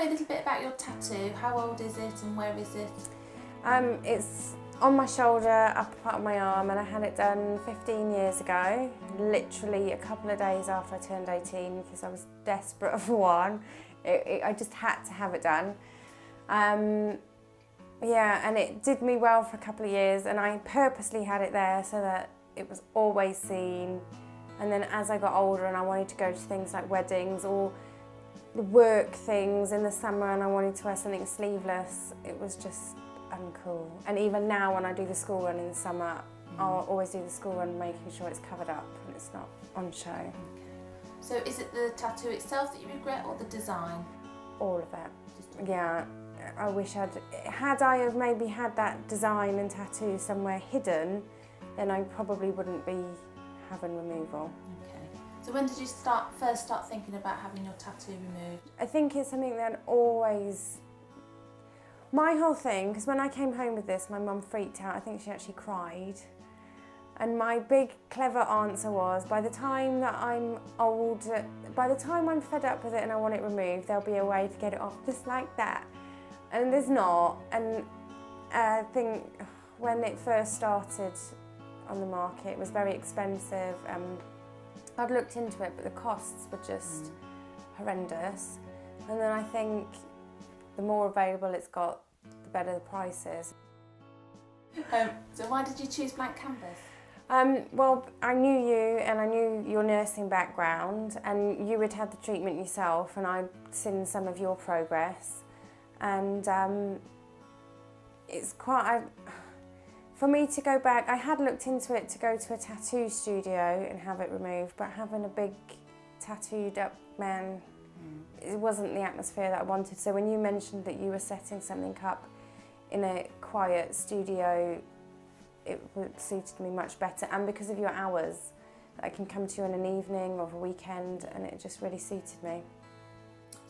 me a little bit about your tattoo. How old is it and where is it? It's on my shoulder, upper part of my arm, and I had it done 15 years ago, literally a couple of days after I turned 18 because I was desperate for one. I just had to have it done. Yeah, and it did me well for a couple of years, and I purposely had it there so that it was always seen. And then as I got older and I wanted to go to things like weddings or work things in the summer and I wanted to wear something sleeveless, it was just uncool. And even now when I do the school run in the summer, I'll always do the school run making sure it's covered up and it's not on show. Okay. So is it the tattoo itself that you regret or the design? All of it. Yeah, I wish had I have maybe had that design and tattoo somewhere hidden, then I probably wouldn't be having removal. Okay. So when did you first start thinking about having your tattoo removed? I think it's something that always... My whole thing, because when I came home with this, my mum freaked out. I think she actually cried. And my big clever answer was, by the time that I'm old, by the time I'm fed up with it and I want it removed, there'll be a way to get it off just like that. And there's not. And I think when it first started on the market, it was very expensive. I'd looked into it, but the costs were just horrendous. And then I think the more available it's got, the better the price is. So why did you choose blank canvas? Well, I knew you and I knew your nursing background, and you had had the treatment yourself, and I'd seen some of your progress. And it's quite... For me to go back, I had looked into it to go to a tattoo studio and have it removed, but having a big tattooed up man, it wasn't the atmosphere that I wanted. So when you mentioned that you were setting something up in a quiet studio, it suited me much better. And because of your hours, I can come to you in an evening or a weekend, and it just really suited me.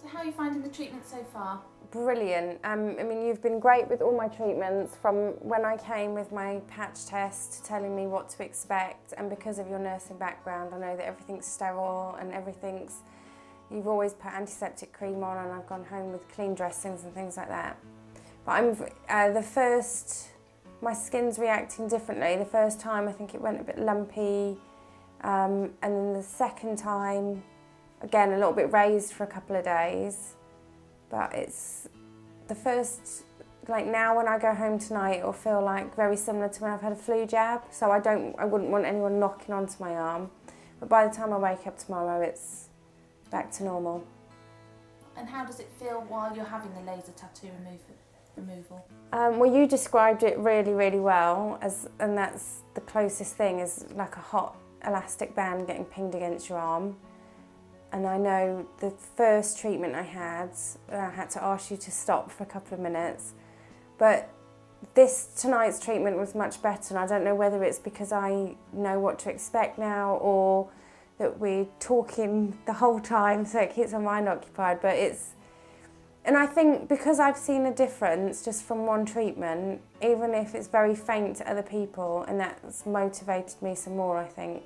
So how are you finding the treatment so far? Brilliant. I mean, you've been great with all my treatments, from when I came with my patch test to telling me what to expect, and because of your nursing background, I know that everything's sterile and you've always put antiseptic cream on, and I've gone home with clean dressings and things like that. But my skin's reacting differently. The first time I think it went a bit lumpy, and then the second time, again, a little bit raised for a couple of days. But it's the first, like now when I go home tonight, it'll feel like very similar to when I've had a flu jab. So I wouldn't want anyone knocking onto my arm. But by the time I wake up tomorrow, it's back to normal. And how does it feel while you're having the laser tattoo removal? Well, you described it really, really well, and that's the closest thing, is like a hot elastic band getting pinged against your arm. And I know the first treatment I had to ask you to stop for a couple of minutes. But tonight's treatment was much better, and I don't know whether it's because I know what to expect now or that we're talking the whole time, so it keeps my mind occupied. But and I think because I've seen a difference just from one treatment, even if it's very faint to other people, and that's motivated me some more, I think.